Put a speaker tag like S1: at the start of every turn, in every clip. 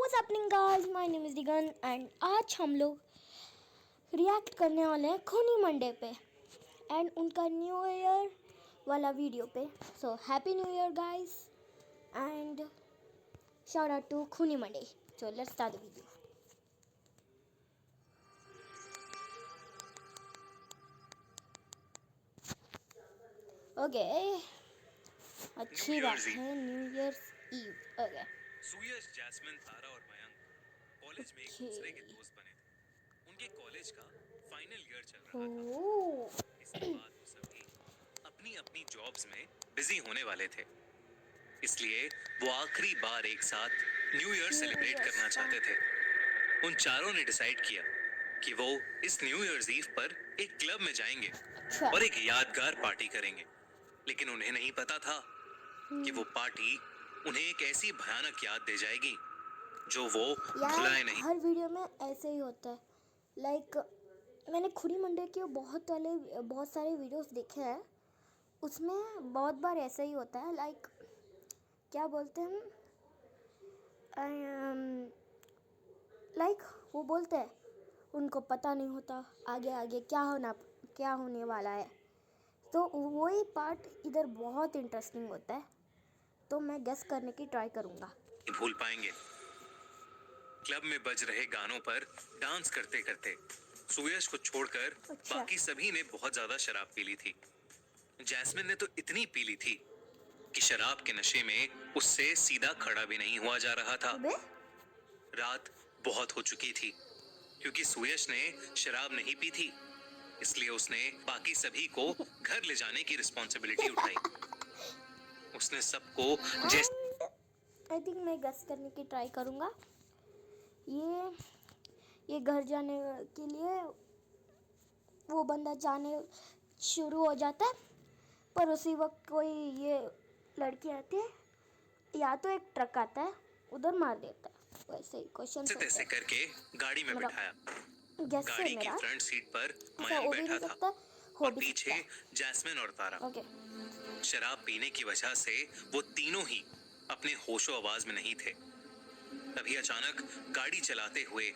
S1: What's happening guys, my name is Digan and आज हम लोग रिएक्ट करने वाले हैं खूनी मंडे पे एंड उनका न्यू ईयर वाला वीडियो पे। So happy new year guys and shout out to खूनी Monday. So let's start the video. Okay, अच्छी बात है, new year's eve. Okay,
S2: Suyash, Jasmine, Tara और मयंक कॉलेज में एक दूसरे के दोस्त बने थे। उनके कॉलेज का फाइनल ईयर चल रहा था। इसके बाद वो सभी अपनी अपनी जॉब्स में बिजी होने वाले थे, इसलिए वो आखिरी बार एक साथ न्यू ईयर सेलिब्रेट करना चाहते थे। उन चारों ने डिसाइड किया कि वो इस न्यू ईयर्स ईव पर एक क्लब में जाएंगे और एक यादगार पार्टी करेंगे। लेकिन उन्हें नहीं पता था कि वो पार्टी उन्हें एक ऐसी भयानक याद दे जाएगी जो वो भुलाए नहीं।
S1: हर वीडियो में ऐसे ही होता है। लाइक मैंने खूनी मंडे के बहुत सारे वीडियोस देखे हैं, उसमें बहुत बार ऐसा ही होता है। लाइक क्या बोलते हैं, लाइक वो बोलते हैं उनको पता नहीं होता आगे आगे क्या होने वाला है। तो वही पार्ट इधर बहुत इंटरेस्टिंग होता है, तो मैं गेस करने की ट्राई करूँगा।
S2: भूल पाएंगे। क्लब में बज रहे गानों पर डांस करते करते सुयश को छोड़कर बाकी सभी ने बहुत ज्यादा शराब पी ली थी। जैस्मिन ने तो इतनी पी ली थी कि शराब के नशे में उससे सीधा खड़ा भी नहीं हुआ जा रहा था। रात बहुत हो चुकी थी क्योंकि सुयश ने शराब नहीं पी थी, इसलिए उसने बाकी सभी को घर ले जाने की रिस्पॉन्सिबिलिटी उठाई। उसने सबको
S1: आई थिंक मैं गेस करने की ट्राई करूँगा। ये घर जाने के लिए वो बंदा जाने शुरू हो जाता है, पर उसी वक्त कोई ये लड़की आती है, या तो एक ट्रक आता है उधर मार देता है। वैसे ही क्वेश्चन
S2: ऐसे करके गाड़ी में बिठाया। गाड़ी की फ्रंट सीट पर मयंक बैठा था और पीछे जैस्मिन और तारा। शराब पीने की वजह से वो तीनों ही अपने होशो आवाज में नहीं थे। तभी अचानक गाड़ी चलाते हुए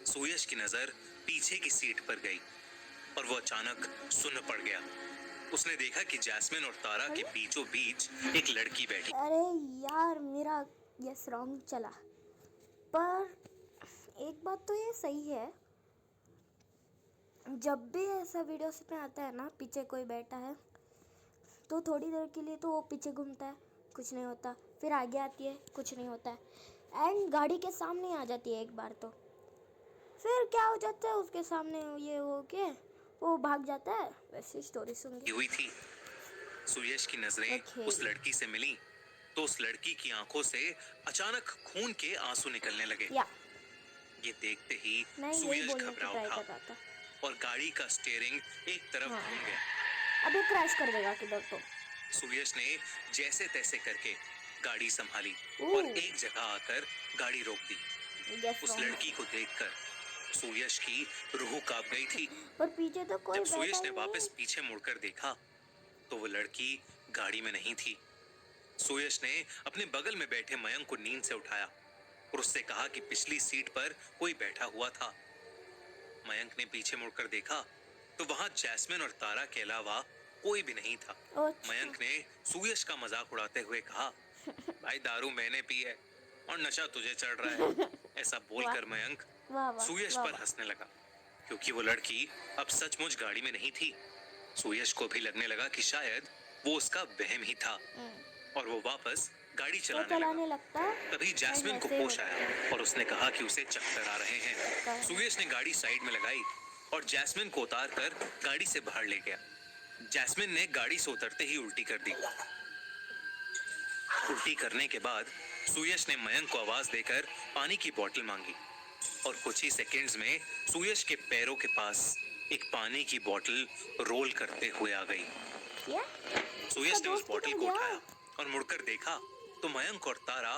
S2: सुयश की नजर पीछे की सीट पर गई और वो अचानक सुन्न पड़ गया। उसने देखा कि जैस्मिन और तारा के बीचों बीच एक लड़की बैठी।
S1: अरे यार, मेरा गेस रॉन्ग चला, पर एक बात तो ये सही है, जब भी ऐसा वीडियो में आता है ना, पीछे कोई बैठा है तो थोड़ी देर के लिए तो वो पीछे घूमता है, कुछ नहीं होता, फिर आगे आती है, कुछ नहीं होता है, एंड गाड़ी के सामने आ जाती है एक बार, तो फिर क्या हो जाता है उसके सामने, ये हो के वो भाग जाता है। वैसी स्टोरी सुनगी
S2: हुई थी। सुयश की नजरें उस लड़की से मिली तो उस लड़की की आंखों से अचानक खून के आंसू निकलने लगे। ये देखते ही सुयश घबरा उठा और गाड़ी का स्टीयरिंग एक तरफ घूम गया।
S1: अभी क्रैश कर देगा किधर तो।
S2: सुयश ने जैसे तैसे करके गाड़ी संभाली और एक जगह आकर गाड़ी रोक दी। उस लड़की को देखकर सुयश की रूह कांप गई थी।
S1: पर पीछे तो कोई
S2: जब सुयश ने वापस पीछे मुड़कर देखा तो वो लड़की गाड़ी में नहीं थी। सुयश ने अपने बगल में बैठे मयंक को नींद से उठाया और उससे कहा कि पिछली सीट पर कोई बैठा हुआ था। मयंक ने पीछे मुड़कर देखा तो वहां जैस्मिन और तारा के अलावा कोई भी नहीं था। मयंक ने सुयश का मजाक उड़ाते हुए कहा, भाई दारू मैंने पी है और नशा तुझे चढ़ रहा है। ऐसा बोलकर मयंक सुयश पर हंसने लगा क्योंकि वो लड़की अब सचमुच गाड़ी में नहीं थी। सुयश को भी लगने लगा कि शायद वो उसका वहम ही था और वो वापस गाड़ी चलाने लगता। तभी जैस्मिन को होश आया और उसने कहा कि उसे चक्कर आ रहे हैं। सुयश ने गाड़ी साइड में लगाई और जैस्मिन को उतार कर गाड़ी से बाहर ले गया। जैस्मिन ने गाड़ी से उतरते ही उल्टी कर दी। उल्टी करने के बाद सुयश ने मयंक को आवाज देकर पानी की बोतल मांगी और कुछ ही सेकंड्स में सुयश के पैरों के पास एक पानी की बोतल रोल करते हुए आ गई। सुयश ने उस बोतल को उठाया और मुड़कर देखा तो मयंक और तारा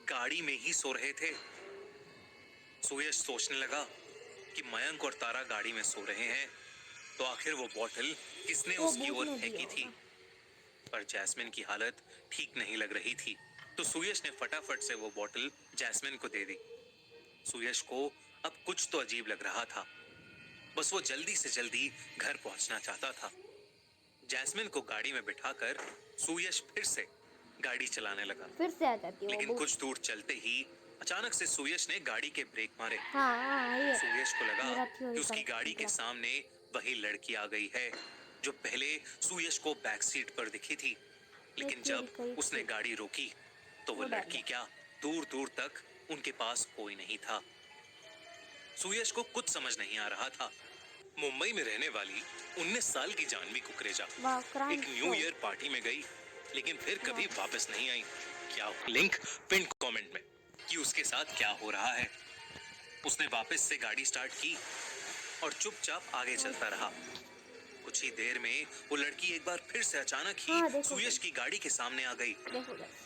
S2: गाड़ी में ही सो रहे थे। सुयश सोचने लगा कि मयंक और तारा गाड़ी में सो रहे हैं तो आखिर वो बोतल किसने उसकी ओर फेंकी थी। पर जैस्मिन की हालत ठीक नहीं लग रही थी तो सुयश ने फटाफट से वो बोतल जैस्मिन को दे दी सुयश को अब कुछ तो अजीब लग रहा था। बस वो जल्दी से जल्दी घर पहुंचना चाहता था। जैस्मिन को गाड़ी में बिठाकर सुयश फिर से गाड़ी चलाने लगा।
S1: फिर से आ जाती है वो
S2: लेकिन
S1: बहुत।
S2: कुछ दूर चलते ही अचानक से सुयश ने गाड़ी के ब्रेक मारे।
S1: हाँ ये
S2: सुयश को लगा
S1: मेरा
S2: कि
S1: थ्योरी
S2: उसकी गाड़ी के
S1: निकला।
S2: सामने वही लड़की आ गई है जो पहले सुयश को बैक सीट पर दिखी थी। लेकिन जब उसने गाड़ी रोकी तो वो लड़की क्या, दूर दूर तक उनके पास कोई नहीं था। सुयश को कुछ समझ नहीं आ रहा था। मुंबई में रहने वाली 19 साल की जानवी कुकरेजा एक न्यू ईयर पार्टी में गई, लेकिन फिर कभी वापस नहीं आई। क्या लिंक पिन कमेंट में कि उसके साथ क्या हो रहा है। उसने वापस से गाड़ी स्टार्ट की और चुपचाप आगे चलता रहा। कुछ ही देर में वो लड़की एक बार फिर से अचानक ही सुयश की गाड़ी के सामने आ गई।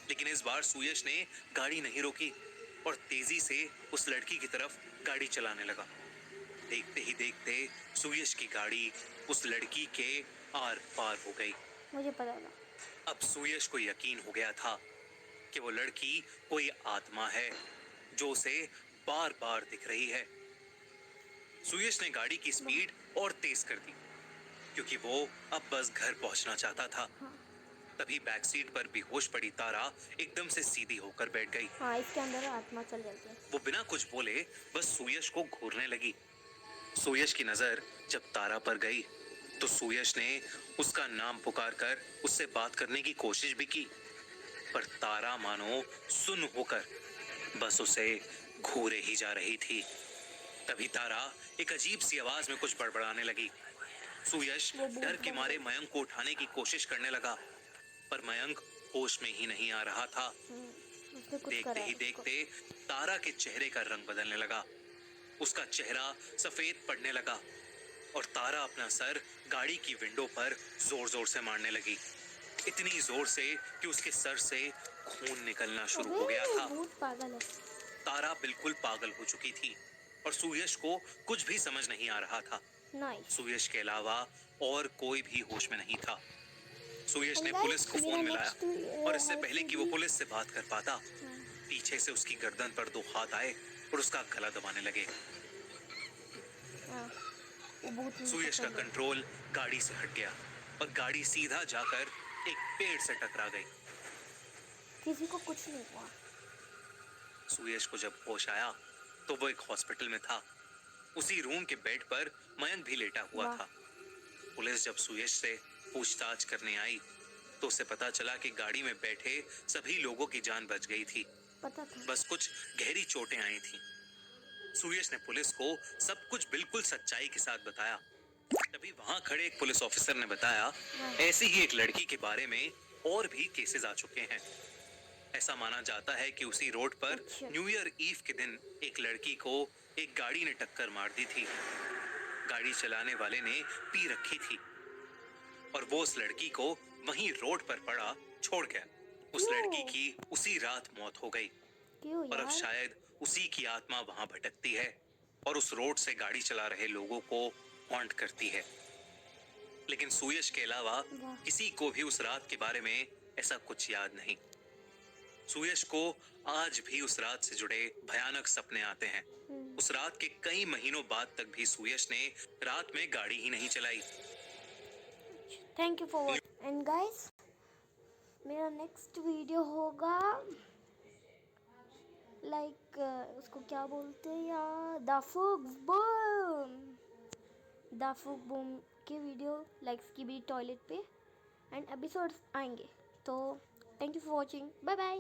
S2: लेकिन इस बार सुयश ने गाड़ी नहीं रोकी और तेजी से उस लड़की की तरफ गाड़ी चलाने लगा। देखते ही देखते सुयश की गाड़ी उस लड़की के आर पार हो गई।
S1: मुझे पता था।
S2: अब सुयश को यकीन हो गया था कि वो लड़की कोई आत्मा है जो उसे बार बार दिख रही है। सुयश ने गाड़ी की स्पीड और तेज कर दी क्योंकि वो अब बस घर पहुंचना चाहता था। तभी बैक सीट पर बेहोश पड़ी तारा एकदम से सीधी होकर बैठ गई।
S1: हाँ, इसके अंदर आत्मा चल जाती है।
S2: वो बिना कुछ बोले बस सुयश को घूरने लगी। सुयश की नजर जब तारा पर गई तो सुयश ने उसका नाम पुकार कर उससे बात करने की कोशिश भी की, पर तारा मानो सुन होकर बस उसे घूरे ही जा रही थी। तभी तारा एक अजीब सी आवाज में कुछ बड़बड़ाने लगी। सुयश डर के मारे मयंक को उठाने की कोशिश करने लगा, पर मयंक होश में ही नहीं आ रहा था। देखते ही देखते तारा के चेहरे का रंग बदलने लगा। उसका चेहरा सफेद पड़ने लगा और तारा अपना सर गाड़ी की विंडो पर जोर जोर से मारने लगी। इतनी जोर से कि उसके सर से खून निकलना शुरू हो गया था।
S1: पागल है।
S2: तारा बिल्कुल पागल हो चुकी थी और सुयश को कुछ भी समझ नहीं आ रहा था। सुयश के अलावा और कोई भी होश में नहीं था। सुयश ने पुलिस को फोन मिलाया और इससे पहले कि वो पुलिस से बात कर पाता, पीछे से उसकी गर्दन पर 2 हाथ आए और उसका गला दबाने लगे। सुयश का कंट्रोल गाड़ी से हट गया और गाड़ी सीधा जाकर एक पेड़ से टकरा गई।
S1: किसी को कुछ नहीं हुआ।
S2: सुयश को जब होश आया तो वो एक हॉस्पिटल में था। उसी रूम के बेड पर मयंक भी लेटा हुआ था। पुलिस जब सुयश से पूछताछ करने आई तो उसे पता चला कि गाड़ी में बैठे सभी लोगों की जान बच गई थी।
S1: पता था।
S2: बस कुछ गहरी चोटें आई थीं। सुयश ने पुलिस को सब कुछ बिल्कुल सच्चाई के साथ बताया। तभी वहां खड़े एक पुलिस ऑफिसर ने बताया, ऐसी ही एक लड़की के बारे में और भी केसेस आ चुके हैं। ऐसा माना जाता है कि उसी रोड पर न्यू ईयर ईव के दिन एक लड़की को एक गाड़ी ने टक्कर मार दी थी। गाड़ी चलाने वाले ने पी रखी थी और वो उस लड़की को वहीं रोड पर पड़ा छोड़ गया। उस लड़की की उसी रात मौत हो गई और अब शायद उसी की आत्मा वहां भटकती है और उस रोड से गाड़ी चला रहे लोगों को हॉन्ट करती है। लेकिन सुयश के अलावा किसी को भी उस रात के बारे में ऐसा कुछ याद नहीं। सुयश को आज भी उस रात से जुड़े भयानक सपने आते हैं। उस रात के कई महीनों बाद तक भी सुयश ने रात में गाड़ी ही नहीं चलाई।
S1: Thank you for watching and guys, मेरा नेक्स्ट वीडियो होगा लाइक उसको क्या बोलते हैं यार, द फुग बूम के वीडियो लाइक स्कीबी टॉयलेट पे एंड एपिसोड्स आएंगे। तो thank you for watching, bye bye.